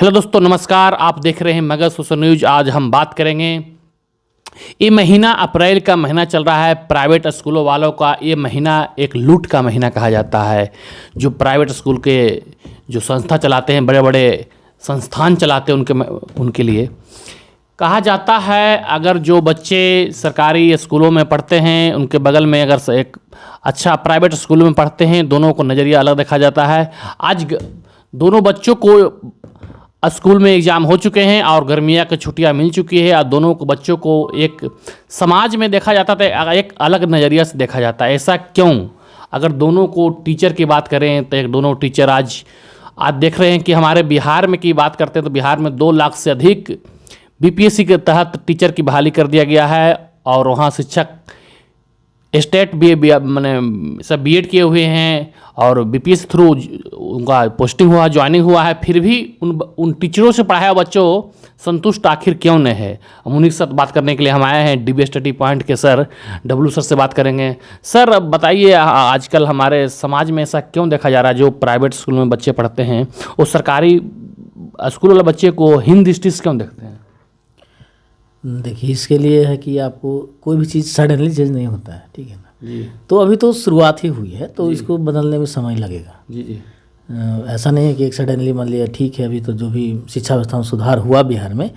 Hello दोस्तों, नमस्कार। आप देख रहे हैं मगध सोशल न्यूज। आज हम बात करेंगे, ये महीना अप्रैल का महीना चल रहा है। प्राइवेट स्कूलों वालों का ये महीना एक लूट का महीना कहा जाता है। जो प्राइवेट स्कूल के जो संस्था चलाते हैं, बड़े बड़े संस्थान चलाते हैं, उनके लिए कहा जाता है, अगर जो बच्चे सरकारी स्कूलों में पढ़ते हैं, उनके बगल में अगर एक अच्छा प्राइवेट स्कूल में पढ़ते हैं, दोनों को नज़रिया अलग देखा जाता है। आज दोनों बच्चों को स्कूल में एग्ज़ाम हो चुके हैं और गर्मियाँ की छुट्टियां मिल चुकी है और दोनों को बच्चों को एक समाज में देखा जाता था, एक अलग नज़रिया से देखा जाता है। ऐसा क्यों? अगर दोनों को टीचर की बात करें तो एक दोनों टीचर आज देख रहे हैं कि हमारे बिहार में की बात करते हैं तो बिहार में 2 लाख से अधिक बीपीएससी के तहत टीचर की बहाली कर दिया गया है और वहाँ शिक्षक स्टेट मैंने सब बीएड किए हुए हैं और बीपीएससी थ्रू उनका पोस्टिंग हुआ, ज्वाइनिंग हुआ है, फिर भी उन टीचरों से पढ़ाया बच्चों संतुष्ट आखिर क्यों नहीं है। हम उन्हीं के साथ बात करने के लिए हम आए हैं। डीबी स्टडी पॉइंट के सर डब्लू सर से बात करेंगे। सर, अब बताइए, आजकल हमारे समाज में ऐसा क्यों देखा जा रहा है, जो प्राइवेट स्कूल में बच्चे पढ़ते हैं वो सरकारी स्कूल वाले बच्चे को हीन दृष्टि से क्यों देखते हैं? देखिए, इसके लिए है कि आपको कोई भी चीज़ सडनली चेंज नहीं होता है, ठीक है ना जी। तो अभी तो शुरुआत ही हुई है, तो इसको बदलने में समय लगेगा। जी जी। ऐसा नहीं है कि एक सडनली मान लिया ठीक है। अभी तो जो भी शिक्षा व्यवस्था में सुधार हुआ बिहार में,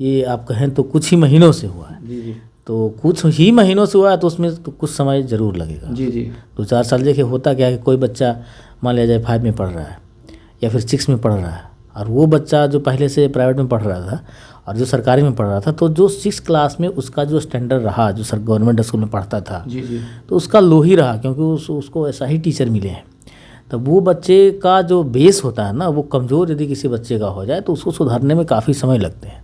ये आप कहें तो कुछ ही महीनों से हुआ है। जी जी। तो कुछ ही महीनों से हुआ है तो उसमें तो कुछ समय ज़रूर लगेगा। जी जी। 2-4 साल। देखिए, होता क्या है कि कोई बच्चा मान लिया जाए 5 में पढ़ रहा है या फिर 6 में पढ़ रहा है, और वो बच्चा जो पहले से प्राइवेट में पढ़ रहा था और जो सरकारी में पढ़ रहा था, तो जो 6 क्लास में उसका जो स्टैंडर्ड रहा, जो सर गवर्नमेंट स्कूल में पढ़ता था, जी जी। तो उसका लो ही रहा, क्योंकि उसको ऐसा ही टीचर मिले हैं। तो वो बच्चे का जो बेस होता है ना, वो कमज़ोर यदि किसी बच्चे का हो जाए तो उसको सुधारने में काफ़ी समय लगते हैं।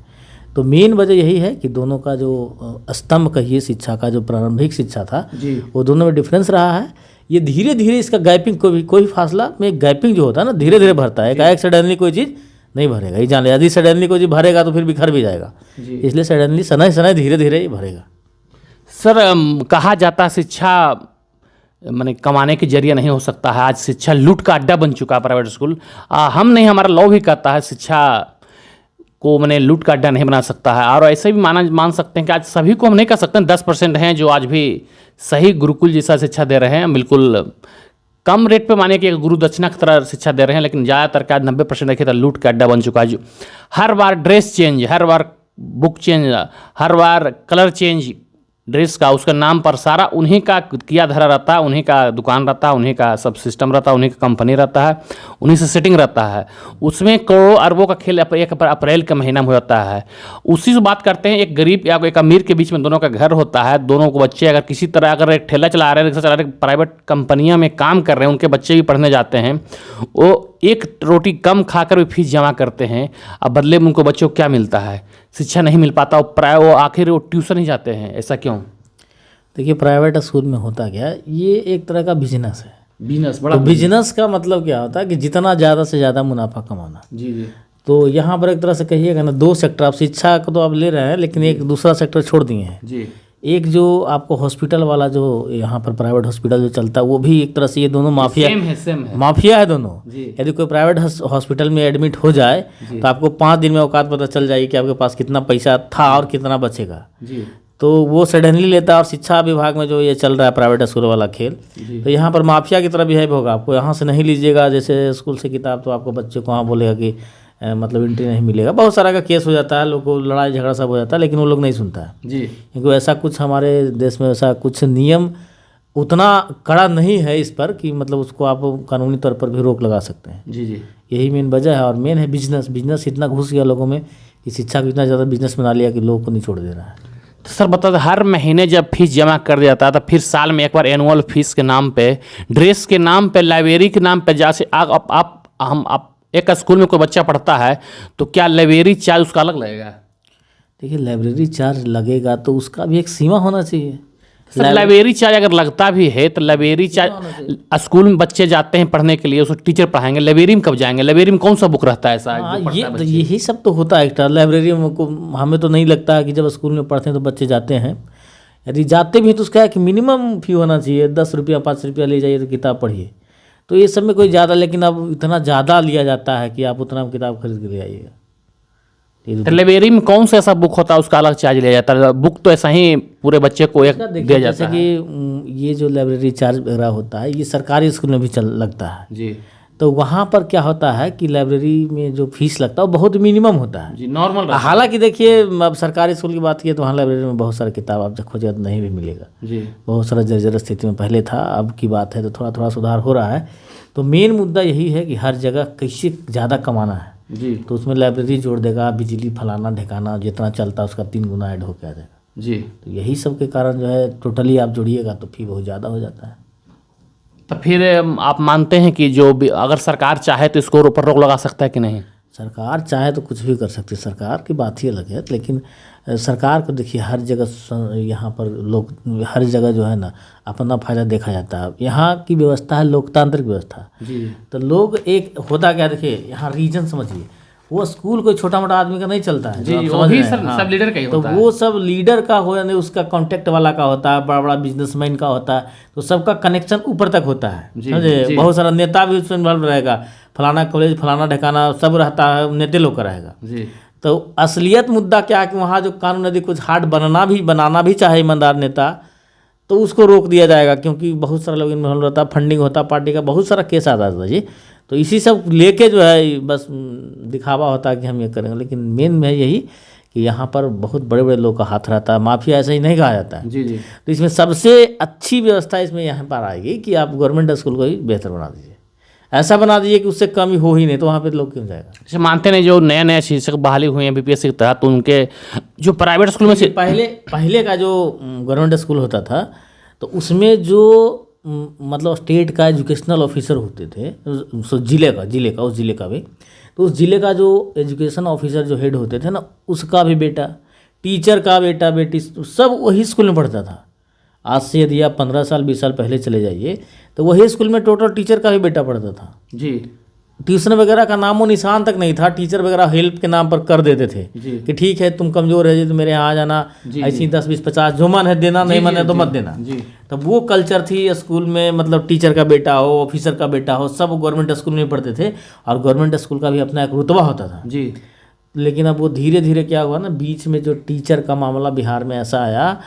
तो मेन वजह यही है कि दोनों का जो स्तंभ कहिए शिक्षा का, जो प्रारंभिक शिक्षा था, वो दोनों में डिफरेंस रहा है। ये धीरे धीरे इसका गैपिंग, कोई फासला में गैपिंग जो होता है ना, धीरे धीरे भरता है। एक सडनली कोई चीज़ नहीं भरेगा, ये जान ले। यदि सडनली कोई चीज़ भरेगा तो फिर बिखर भी जाएगा, इसलिए सडनली सनय धीरे धीरे ही भरेगा। सर, कहा जाता है शिक्षा माने कमाने के जरिए नहीं हो सकता है। आज शिक्षा लूट का अड्डा बन चुका है प्राइवेट स्कूल। हम नहीं, हमारा लॉ भी कहता है शिक्षा को मैंने लूट का अड्डा नहीं बना सकता है। और ऐसे भी मान सकते हैं कि आज सभी को हम नहीं कह सकते हैं। 10% हैं जो आज भी सही गुरुकुल जैसा शिक्षा दे रहे हैं, बिल्कुल कम रेट पे माने कि गुरु दक्षिणा की तरह शिक्षा दे रहे हैं, लेकिन ज़्यादातर का 90% देखिए तो लूट का अड्डा बन चुका है। जो हर बार ड्रेस चेंज, हर बार बुक चेंज, हर बार कलर चेंज ड्रेस का, उसका नाम पर सारा उन्हीं का किया धरा रहता है, उन्हीं का दुकान रहता है, उन्हीं का सब सिस्टम रहता है, उन्हीं का कंपनी रहता है, उन्हीं से सेटिंग रहता है। उसमें करोड़ों अरबों का खेल एक अप्रैल का महीना में होता है। उसी से बात करते हैं, एक गरीब या एक अमीर के बीच में दोनों का घर होता है। दोनों को बच्चे अगर किसी तरह अगर एक ठेला चला रहे हैं, रिक्शा चला रहे हैं, प्राइवेट कंपनियां में काम कर रहे हैं, उनके बच्चे भी पढ़ने जाते हैं, वो एक रोटी कम खाकर भी फीस जमा करते हैं। अब बदले में उनको बच्चों को क्या मिलता है? शिक्षा नहीं मिल पाता, वो आखिर वो ट्यूशन ही जाते हैं। ऐसा क्यों? देखिए, प्राइवेट स्कूल में होता क्या, ये एक तरह का बिजनेस है। बिजनेस बड़ा, तो बिजनेस का मतलब क्या होता है कि जितना ज़्यादा से ज़्यादा मुनाफा कमाना। जी जी। तो यहाँ पर एक तरह से कहिएगा ना, 2 सेक्टर आप शिक्षा को तो आप ले रहे हैं, लेकिन एक दूसरा सेक्टर छोड़ दिए हैं जी। एक जो आपको हॉस्पिटल वाला, जो यहाँ पर प्राइवेट हॉस्पिटल जो चलता है, वो भी एक तरह से ये दोनों माफिया सेम है। माफिया है दोनों। जी। यदि कोई प्राइवेट हॉस्पिटल में एडमिट हो जाए तो आपको 5 दिन में औकात पता चल जाएगी कि आपके पास कितना पैसा था और कितना बचेगा। जी। तो वो सडनली लेता है। और शिक्षा विभाग में जो ये चल रहा है प्राइवेट स्कूल वाला खेल, तो यहाँ पर माफिया की तरह बिहेव होगा। आपको यहाँ से नहीं लीजिएगा जैसे स्कूल से किताब, तो आपको बच्चे को वहाँ बोलेगा कि मतलब एंट्री नहीं मिलेगा। बहुत सारा का केस हो जाता है, लोगों को लड़ाई झगड़ा सब हो जाता है, लेकिन वो लोग नहीं सुनता है जी। क्योंकि ऐसा कुछ हमारे देश में ऐसा कुछ नियम उतना कड़ा नहीं है इस पर कि मतलब उसको आप कानूनी तौर पर भी रोक लगा सकते हैं। जी जी। यही मेन वजह है। और मेन है बिजनेस इतना घुस गया लोगों में कि शिक्षा को इतना ज़्यादा बिजनेस बना लिया कि लोगों को नहीं छोड़ दे रहा है। तो सर बता दें, हर महीने जब फीस जमा कर दिया जाता है तो फिर साल में एक बार एनुअल फीस के नाम पे, ड्रेस के नाम पे, लाइब्रेरी के नाम पे, जैसे आप एक स्कूल में कोई बच्चा पढ़ता है तो क्या लाइब्रेरी चार्ज उसका अलग लगेगा? देखिए, लाइब्रेरी चार्ज लगेगा तो उसका भी एक सीमा होना चाहिए। सर, लाइब्रेरी चार्ज अगर लगता भी है तो लाइब्रेरी चार्ज, स्कूल में बच्चे जाते हैं पढ़ने के लिए, उसको टीचर पढ़ाएंगे, लाइब्रेरी में कब जाएंगे? लाइब्रेरी में कौन सा बुक रहता है ऐसा? यही सब तो होता है एक्स्ट्रा। लाइब्रेरी में को हमें तो नहीं लगता है कि जब स्कूल में पढ़ते हैं तो बच्चे जाते हैं। यदि जाते भी हैं तो उसका है कि मिनिमम फी होना चाहिए। 10 रुपया 5 रुपया ले जाइए तो किताब पढ़िए। तो ये सब में कोई ज़्यादा, लेकिन अब इतना ज़्यादा लिया जाता है कि आप उतना किताब खरीद के ले आइएगा। तो लाइब्रेरी में कौन सा ऐसा बुक होता है उसका अलग चार्ज लिया जाता है? बुक तो ऐसा ही पूरे बच्चे को एक दिया जाता जैसे है। कि ये जो लाइब्रेरी चार्ज वगैरह होता है ये सरकारी स्कूल में भी लगता है। जी तो वहाँ पर क्या होता है कि लाइब्रेरी में जो फीस लगता है वो बहुत मिनिमम होता है। जी, नॉर्मल। हालांकि देखिए अब सरकारी स्कूल की बात की तो वहाँ लाइब्रेरी में बहुत सारा किताब आप खोजेगा तो नहीं भी मिलेगा। जी बहुत सारा जर्जर स्थिति में पहले था, अब की बात है तो थोड़ा थोड़ा सुधार हो रहा है। तो मेन मुद्दा यही है कि हर जगह कैसे ज़्यादा कमाना है। जी तो उसमें लाइब्रेरी जोड़ देगा, बिजली फलाना ढिकाना जितना चलता है उसका 3 गुना ऐड होकर आ जाएगा। जी। तो यही सब के कारण जो है टोटली आप जोड़िएगा तो फी बहुत ज़्यादा हो जाता है। तो फिर आप मानते हैं कि जो भी अगर सरकार चाहे तो इसको ऊपर रोक लगा सकता है कि नहीं? सरकार चाहे तो कुछ भी कर सकती है, सरकार की बात ही अलग है। लेकिन सरकार को देखिए हर जगह यहाँ पर लोग हर जगह जो है ना अपना फायदा देखा जाता है। यहाँ की व्यवस्था है लोकतांत्रिक व्यवस्था। जी। तो लोग एक होता क्या, देखिए यहाँ रीजन समझिए, वो स्कूल कोई छोटा मोटा आदमी का नहीं चलता है। जी, आप वो समझ भी रहे हैं? सब लीडर का ही तो होता है। वो सब लीडर का हो यानी उसका कॉन्टेक्ट वाला का होता है, बड़ा बड़ा बिजनेसमैन का होता है। तो सबका कनेक्शन ऊपर तक होता है, जी, समझे? जी। बहुत सारा नेता भी उसमें इन्वॉल्व रहेगा, फलाना कॉलेज फलाना ढकाना सब रहता है, नेते लोग का रहेगा। जी। तो असलियत मुद्दा क्या है कि वहाँ जो कानून यदि कुछ हार्ड बनाना भी चाहे ईमानदार नेता तो उसको रोक दिया जाएगा, क्योंकि बहुत सारा लोग इन्वॉल्व रहता है, फंडिंग होता है पार्टी का, बहुत सारा केस आता था जी। तो इसी सब लेके जो है बस दिखावा होता है कि हम ये करेंगे। लेकिन मेन है यही कि यहाँ पर बहुत बड़े बड़े लोग का हाथ रहता है, माफिया ऐसा ही नहीं कहा जाता है। जी जी। तो इसमें सबसे अच्छी व्यवस्था इसमें यहाँ पर आएगी कि आप गवर्नमेंट स्कूल को ही बेहतर बना दीजिए, ऐसा बना दीजिए कि उससे कमी हो ही नहीं, तो वहाँ पे लोग क्यों जाएगा। जैसे मानते नहीं जो नए नए शिक्षक बहाली हुए हैं बीपीएससी के तहत, तो उनके जो प्राइवेट स्कूल में से पहले का जो गवर्नमेंट स्कूल होता था तो उसमें जो मतलब स्टेट का एजुकेशनल ऑफिसर होते थे, जिले का उस जिले का भी, तो उस जिले का जो एजुकेशन ऑफिसर जो हेड होते थे ना, उसका भी बेटा, टीचर का बेटा बेटी सब वही स्कूल में पढ़ता था। आज से यदि आप 15 साल 20 साल पहले चले जाइए तो वही स्कूल में टोटल टीचर का भी बेटा पढ़ता था जी। ट्यूशन वगैरह का नामो निशान तक नहीं था। टीचर वगैरह हेल्प के नाम पर कर देते थे जी। कि ठीक है तुम कमजोर है जी तो मेरे यहाँ आ जाना, ऐसी 10 20 50 जो मन है देना, नहीं मन है तो मत देना। तब वो कल्चर थी स्कूल में, मतलब टीचर का बेटा हो ऑफिसर का बेटा हो सब गवर्नमेंट स्कूल में पढ़ते थे, और गवर्नमेंट स्कूल का भी अपना एक रुतबा होता था जी। लेकिन अब वो धीरे धीरे क्या हुआ ना, बीच में जो टीचर का मामला बिहार में ऐसा आया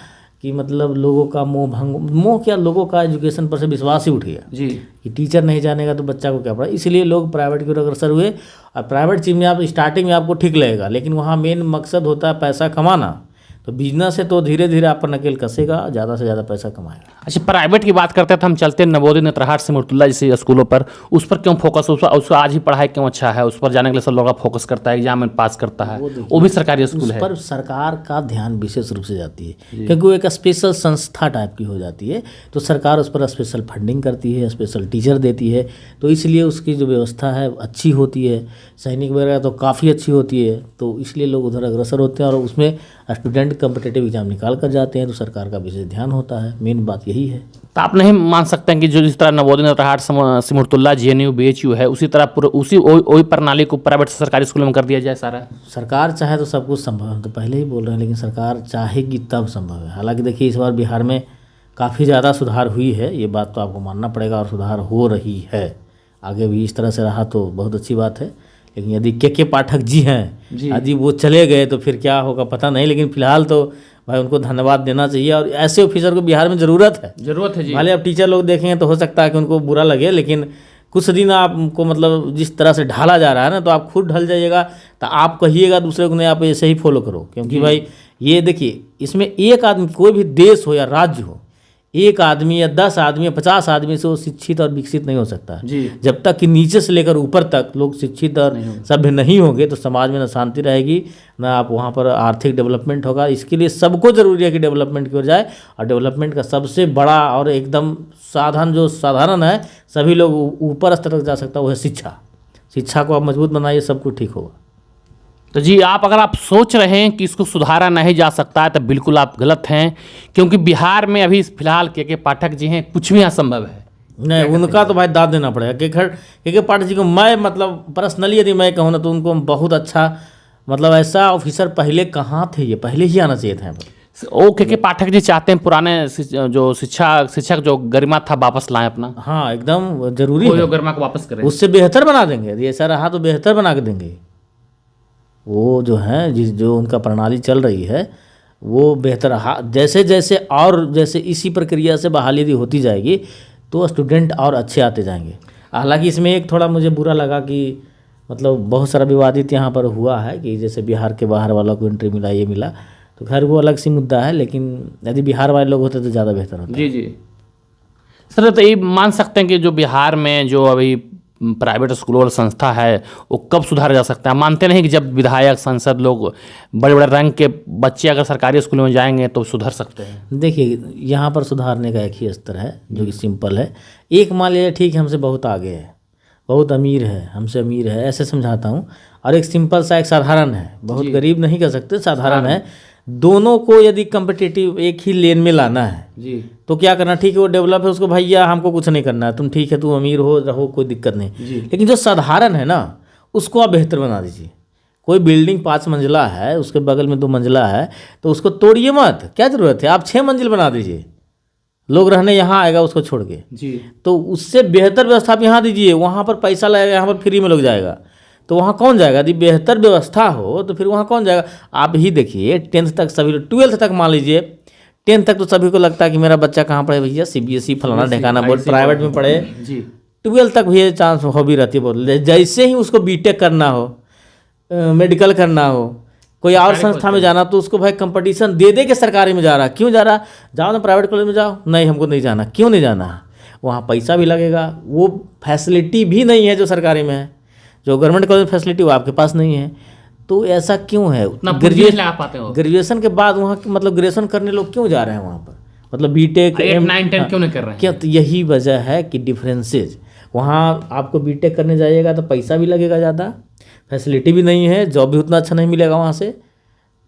कि मतलब लोगों का मोह क्या, लोगों का एजुकेशन पर से विश्वास ही उठ गया जी। कि टीचर नहीं जानेगा तो बच्चा को क्या पढ़ा। इसलिए लोग प्राइवेट की ओर अग्रसर हुए। और प्राइवेट चीज़ में आप स्टार्टिंग में आपको ठीक लगेगा, लेकिन वहाँ मेन मकसद होता है पैसा कमाना। तो बिजनेस है तो धीरे धीरे आप पर नकेल कसेगा, ज़्यादा से ज़्यादा पैसा कमाएगा। अच्छा, प्राइवेट की बात करते हैं तो हम चलते हैं नवोदय नेत्रहाट सिमुलतुल्ला जैसे स्कूलों पर। उस पर क्यों फोकस, उसका आज ही पढ़ाई क्यों अच्छा है, उस पर जाने के लिए सब लोग फोकस करता है, एग्जाम में पास करता है, वो भी सरकारी स्कूल उस है। पर सरकार का ध्यान विशेष रूप से जाती है, क्योंकि वो एक स्पेशल संस्था टाइप की हो जाती है। तो सरकार उस पर स्पेशल फंडिंग करती है, स्पेशल टीचर देती है, तो इसलिए उसकी जो व्यवस्था है अच्छी होती है। सैनिक वगैरह तो काफ़ी अच्छी होती है, तो इसलिए लोग उधर अग्रसर होते हैं और उसमें स्टूडेंट कम्पिटेटिव एग्जाम निकाल कर जाते हैं। तो सरकार का विशेष ध्यान होता है, मेन बात यही है। तो आप नहीं मान सकते हैं कि जो जिस तरह नवोदय नेत्रहाट सिमुलतुल्ला JNU BHU है, उसी तरह पूरा वही प्रणाली को प्राइवेट से सरकारी स्कूलों में कर दिया जाए सारा? सरकार चाहे तो सब कुछ संभव है, तो पहले ही बोल रहे हैं, लेकिन सरकार चाहेगी तब संभव है। हालांकि देखिए इस बार बिहार में काफ़ी ज़्यादा सुधार हुई है, ये बात तो आपको मानना पड़ेगा, और सुधार हो रही है। आगे भी इस तरह से रहा तो बहुत अच्छी बात है। लेकिन यदि के पाठक जी हैं, यदि वो चले गए तो फिर क्या होगा पता नहीं। लेकिन फिलहाल तो भाई उनको धन्यवाद देना चाहिए, और ऐसे ऑफिसर को बिहार में ज़रूरत है जी। भले अब टीचर लोग देखेंगे तो हो सकता है कि उनको बुरा लगे, लेकिन कुछ दिन आपको मतलब जिस तरह से ढाला जा रहा है ना, तो आप खुद ढल जाइएगा, तो आप कहिएगा दूसरे को नहीं आप ऐसे ही फॉलो करो। क्योंकि भाई ये देखिए इसमें एक आदमी, कोई भी देश हो या राज्य हो, एक आदमी या 10 आदमी या 50 आदमी से वो शिक्षित और विकसित नहीं हो सकता है। जब तक कि नीचे से लेकर ऊपर तक लोग शिक्षित और सभ्य नहीं होंगे तो समाज में ना शांति रहेगी, ना आप वहाँ पर आर्थिक डेवलपमेंट होगा। इसके लिए सबको ज़रूरी है कि डेवलपमेंट की ओर जाए, और डेवलपमेंट का सबसे बड़ा और एकदम साधारण है, सभी लोग ऊपर स्तर तक जा सकता है, वो है शिक्षा। शिक्षा को आप मजबूत बनाइए, सब कुछ ठीक होगा। तो जी, अगर आप सोच रहे हैं कि इसको सुधारा नहीं जा सकता है तो बिल्कुल आप गलत हैं, क्योंकि बिहार में अभी फिलहाल के पाठक जी हैं, कुछ भी असंभव है। नहीं, उनका तो भाई दाद देना पड़ेगा। के पाठक जी को मैं मतलब पर्सनली यदि मैं कहूँ ना तो उनको बहुत अच्छा, मतलब ऐसा ऑफिसर पहले कहाँ थे, ये पहले ही आना चाहिए था। ओ के पाठक जी चाहते हैं पुराने जो शिक्षक जो गरिमा था वापस लाएं अपना। हाँ, एकदम जरूरी है, गरिमा को वापस करें, उससे बेहतर बना देंगे। यदि ऐसा रहा तो बेहतर बना के देंगे। वो जो है जो उनका प्रणाली चल रही है वो बेहतर जैसे जैसे और जैसे इसी प्रक्रिया से बहाली यदि होती जाएगी तो स्टूडेंट और अच्छे आते जाएंगे। हालांकि इसमें एक थोड़ा मुझे बुरा लगा कि मतलब बहुत सारा विवादित यहाँ पर हुआ है कि जैसे बिहार के बाहर वालों को एंट्री मिला, ये मिला, तो खैर वो अलग सी मुद्दा है, लेकिन यदि बिहार वाले लोग होते तो ज़्यादा बेहतर होता। जी जी सर, तो ये मान सकते हैं कि जो बिहार में जो अभी प्राइवेट स्कूल और संस्था है वो कब सुधारा जा सकता है? मानते नहीं कि जब विधायक सांसद लोग बड़े बड़े रंग के बच्चे अगर सरकारी स्कूलों में जाएंगे तो सुधर सकते हैं? देखिए यहाँ पर सुधारने का एक ही स्तर है जो कि सिंपल है। एक मान लिया ठीक है हमसे बहुत आगे है, बहुत अमीर है, हमसे अमीर है, ऐसे समझाता हूँ, और एक सिंपल सा एक साधारण है, बहुत गरीब नहीं कह सकते, साधारण है। दोनों को यदि कम्पिटिटिव एक ही लेन में लाना है जी, तो क्या करना? ठीक है वो डेवलप है, उसको भैया हमको कुछ नहीं करना है, तुम ठीक है तुम अमीर हो रहो कोई दिक्कत नहीं, लेकिन जो साधारण है ना उसको आप बेहतर बना दीजिए। कोई बिल्डिंग 5 मंजिला है, उसके बगल में 2 मंजिला है, तो उसको तोड़िए मत, क्या ज़रूरत है? आप 6 मंजिल बना दीजिए, लोग रहने यहाँ आएगा उसको छोड़ के। जी, तो उससे बेहतर व्यवस्था आप यहाँ दीजिए, वहाँ पर पैसा लगेगा, यहाँ पर फ्री में लोग जाएगा, तो वहाँ कौन जाएगा? यदि बेहतर व्यवस्था हो तो फिर वहाँ कौन जाएगा? आप ही देखिए 10th तक सभी, 12th तक मान लीजिए, 10th तक तो सभी को लगता है कि मेरा बच्चा कहाँ पढ़े भैया, CBSE फलाना ढेकाना बोर्ड प्राइवेट में पढ़े जी। 12th तक भी चांस हो भी रहती है बहुत। जैसे ही उसको बीटेक करना हो, मेडिकल करना हो, कोई और संस्था में जाना, तो उसको भाई कंपटीशन दे दे के सरकारी में जा रहा। क्यों जा रहा? जाओ ना प्राइवेट कॉलेज में जाओ, नहीं हमको नहीं जाना। क्यों नहीं जाना? वहाँ पैसा भी लगेगा, वो फैसिलिटी भी नहीं है जो सरकारी में है, जो गवर्नमेंट कॉलेज फैसिलिटी वो आपके पास नहीं है। तो ऐसा क्यों है? ग्रेजुएशन के बाद वहाँ मतलब ग्रेजुएशन करने लोग क्यों जा रहे हैं वहाँ पर, मतलब बीटेक 8, 9, 10 क्यों नहीं कर रहे हैं? क्या? तो यही वजह है कि डिफरेंसेज, वहाँ आपको बीटेक करने जाइएगा तो पैसा भी लगेगा ज़्यादा, फैसिलिटी भी नहीं है, जॉब भी उतना अच्छा नहीं मिलेगा वहाँ से।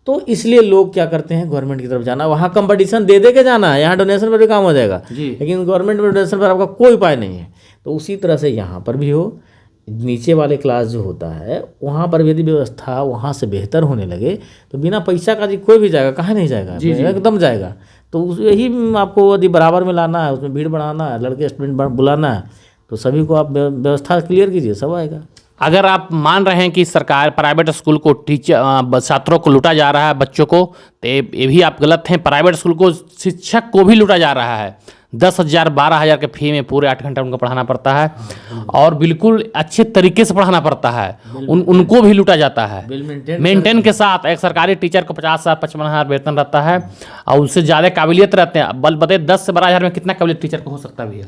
तो इसलिए लोग क्या करते हैं गवर्नमेंट की तरफ जाना, वहाँ कंपटीशन दे दे के जाना है, यहाँ डोनेशन पर भी काम हो जाएगा, लेकिन गवर्नमेंट में डोनेशन पर आपका कोई उपाय नहीं है। तो उसी तरह से यहाँ पर भी हो, नीचे वाले क्लास जो होता है वहाँ पर भी यदि व्यवस्था वहाँ से बेहतर होने लगे तो बिना पैसा का जी कोई भी जाएगा, कहाँ नहीं जाएगा, एकदम जाएगा। तो यही आपको यदि बराबर में लाना है, उसमें भीड़ बढ़ाना है, लड़के स्टूडेंट बुलाना है, तो सभी को आप व्यवस्था क्लियर कीजिए, सब आएगा। अगर आप मान रहे हैं कि सरकार प्राइवेट स्कूल को छात्रों को लूटा जा रहा है, बच्चों को, तो ये भी आप गलत हैं। प्राइवेट स्कूल को शिक्षक को भी लूटा जा रहा है। 10,000 12,000 के फी में पूरे 8 घंटा उनको पढ़ाना पड़ता है और बिल्कुल अच्छे तरीके से पढ़ाना पड़ता है, उनको भी लूटा जाता है मेंटेन के साथ। एक सरकारी टीचर को 50,000 55,000 वेतन रहता है और उससे ज़्यादा काबिलियत रहते हैं। बल बताइए 10 से 12,000 में कितना काबिलियत टीचर को हो सकता है भैया?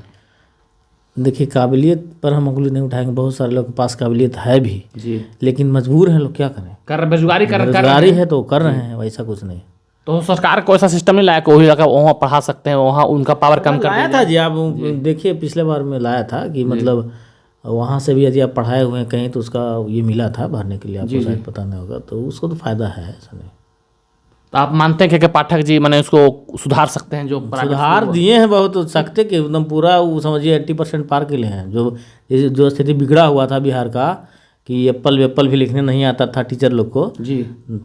देखिए काबिलियत पर हम उंगली नहीं उठाएंगे, बहुत सारे लोग के पास काबिलियत है भी जी, लेकिन मजबूर हैं लोग, क्या करें? बेरोजगारी है तो कर रहे हैं, वैसा कुछ नहीं। तो सरकार को ऐसा सिस्टम नहीं लाया कि वही लगा वहाँ पढ़ा सकते हैं, वहाँ उनका पावर कम कर लाया था जी। आप देखिए पिछले बार में लाया था कि मतलब वहाँ से भी यदि आप पढ़ाए हुए हैं कहीं तो उसका ये मिला था भरने के लिए, आपको शायद पता नहीं होगा, तो उसको तो फायदा है, ऐसा नहीं। तो आप मानते हैं कि पाठक जी मैंने उसको सुधार सकते हैं? जो सुधार दिए हैं बहुत सकते कि एकदम पूरा वो समझिए 80% पार के लिए हैं। जो स्थिति बिगड़ा हुआ था बिहार का कि एप्पल भी लिखने नहीं आता था टीचर लोग को जी,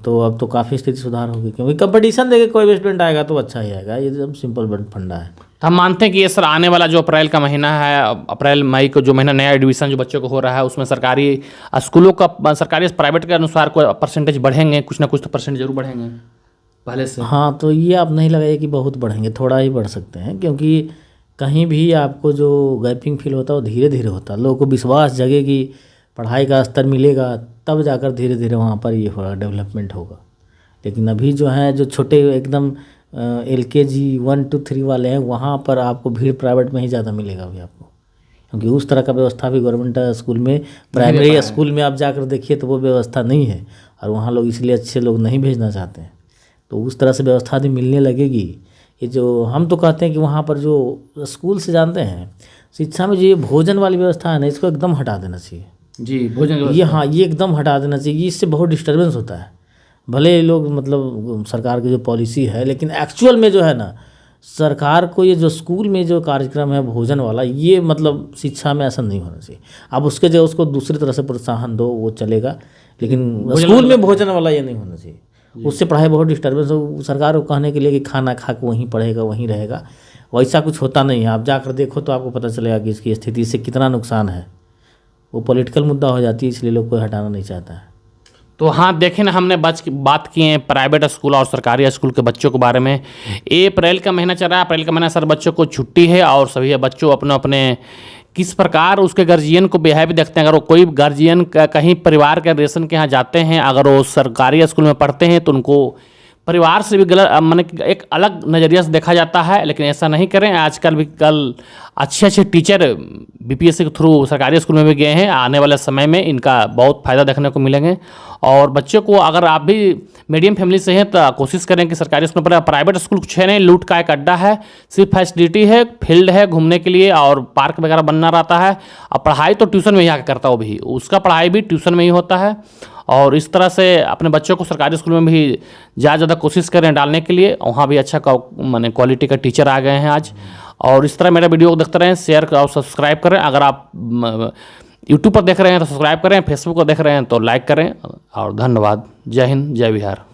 तो अब तो काफ़ी स्थिति सुधार होगी, क्योंकि कंपटीशन देके कोई भी स्टूडेंट आएगा तो अच्छा ही आएगा। ये एकदम सिंपल फंडा है। तो हम मानते हैं कि ये सर आने वाला जो अप्रैल का महीना है, अप्रैल मई को जो महीना नया एडमिशन जो बच्चों को हो रहा है, उसमें सरकारी स्कूलों का सरकारी प्राइवेट के अनुसार कोई परसेंटेज बढ़ेंगे, कुछ ना कुछ तो परसेंट जरूर बढ़ेंगे पहले से। हाँ, तो ये आप नहीं लगाइए कि बहुत बढ़ेंगे, थोड़ा ही बढ़ सकते हैं, क्योंकि कहीं भी आपको जो गैपिंग फील होता है वो धीरे धीरे होता है। लोगों को विश्वास जगेगी, पढ़ाई का स्तर मिलेगा, तब जाकर धीरे धीरे वहाँ पर ये डेवलपमेंट होगा। लेकिन अभी जो है जो छोटे एकदम LKG 1 to 3 वाले हैं, वहाँ पर आपको भीड़ प्राइवेट में ही ज़्यादा मिलेगा अभी आपको, क्योंकि उस तरह का व्यवस्था भी गवर्नमेंट स्कूल में, प्राइमरी स्कूल में आप जाकर देखिए तो वो व्यवस्था नहीं है, और वहाँ लोग इसलिए अच्छे लोग नहीं भेजना चाहते हैं। तो उस तरह से व्यवस्था यदि मिलने लगेगी, ये जो हम तो कहते हैं कि वहाँ पर जो स्कूल से जानते हैं शिक्षा में जो ये भोजन वाली व्यवस्था है ना, इसको एकदम हटा देना चाहिए जी। भोजन ये, हाँ, ये एकदम हटा देना चाहिए। इससे बहुत डिस्टर्बेंस होता है। भले लोग मतलब सरकार की जो पॉलिसी है, लेकिन एक्चुअल में जो है ना, सरकार को ये जो स्कूल में जो कार्यक्रम है भोजन वाला, ये मतलब शिक्षा में ऐसा नहीं होना चाहिए। आप उसके जगह उसको दूसरी तरह से प्रोत्साहन दो, वो चलेगा, लेकिन स्कूल में भोजन वाला ये नहीं होना चाहिए। उससे पढ़ाई बहुत डिस्टर्बेंस हो। सरकार को कहने के लिए कि खाना खा के वहीं पढ़ेगा, वहीं रहेगा, वैसा कुछ होता नहीं है। आप जाकर देखो तो आपको पता चलेगा कि इसकी स्थिति से कितना नुकसान है। वो पॉलिटिकल मुद्दा हो जाती है, इसलिए लोग कोई हटाना नहीं चाहता है। तो हाँ, देखें ना, हमने बात की है प्राइवेट स्कूल और सरकारी स्कूल के बच्चों के बारे में। ये अप्रैल का महीना चल रहा है, अप्रैल का महीना सर बच्चों को छुट्टी है और सभी बच्चों अपने अपने किस प्रकार उसके गार्जियन को बिहेव देखते हैं। अगर वो कोई गार्जियन कहीं परिवार के रिलेशन के यहाँ जाते हैं, अगर वो सरकारी स्कूल में पढ़ते हैं तो उनको परिवार से भी गलत माने एक अलग नज़रिया से देखा जाता है, लेकिन ऐसा नहीं करें। आजकल भी कल अच्छे अच्छे टीचर बीपीएससी के थ्रू सरकारी स्कूल में भी गए हैं। आने वाले समय में इनका बहुत फ़ायदा देखने को मिलेंगे। और बच्चों को, अगर आप भी मीडियम फैमिली से हैं तो कोशिश करें कि सरकारी स्कूल में पढ़ें। प्राइवेट स्कूल कुछ है नहीं, लूट का एक अड्डा है। सिर्फ फैसिलिटी है, फील्ड है घूमने के लिए और पार्क वगैरह बनना रहता है। और पढ़ाई तो ट्यूशन में ही आकर करता, वो भी उसका पढ़ाई भी ट्यूशन में ही होता है। और इस तरह से अपने बच्चों को सरकारी स्कूल में भी ज़्यादा कोशिश करें डालने के लिए। वहाँ भी अच्छा माने क्वालिटी का टीचर आ गए हैं आज। और इस तरह मेरा वीडियो को देखते रहें, शेयर और सब्सक्राइब करें। अगर आप यूट्यूब पर देख रहे हैं तो सब्सक्राइब करें, फेसबुक पर देख रहे हैं तो लाइक करें। और धन्यवाद। जय हिंद, जय बिहार।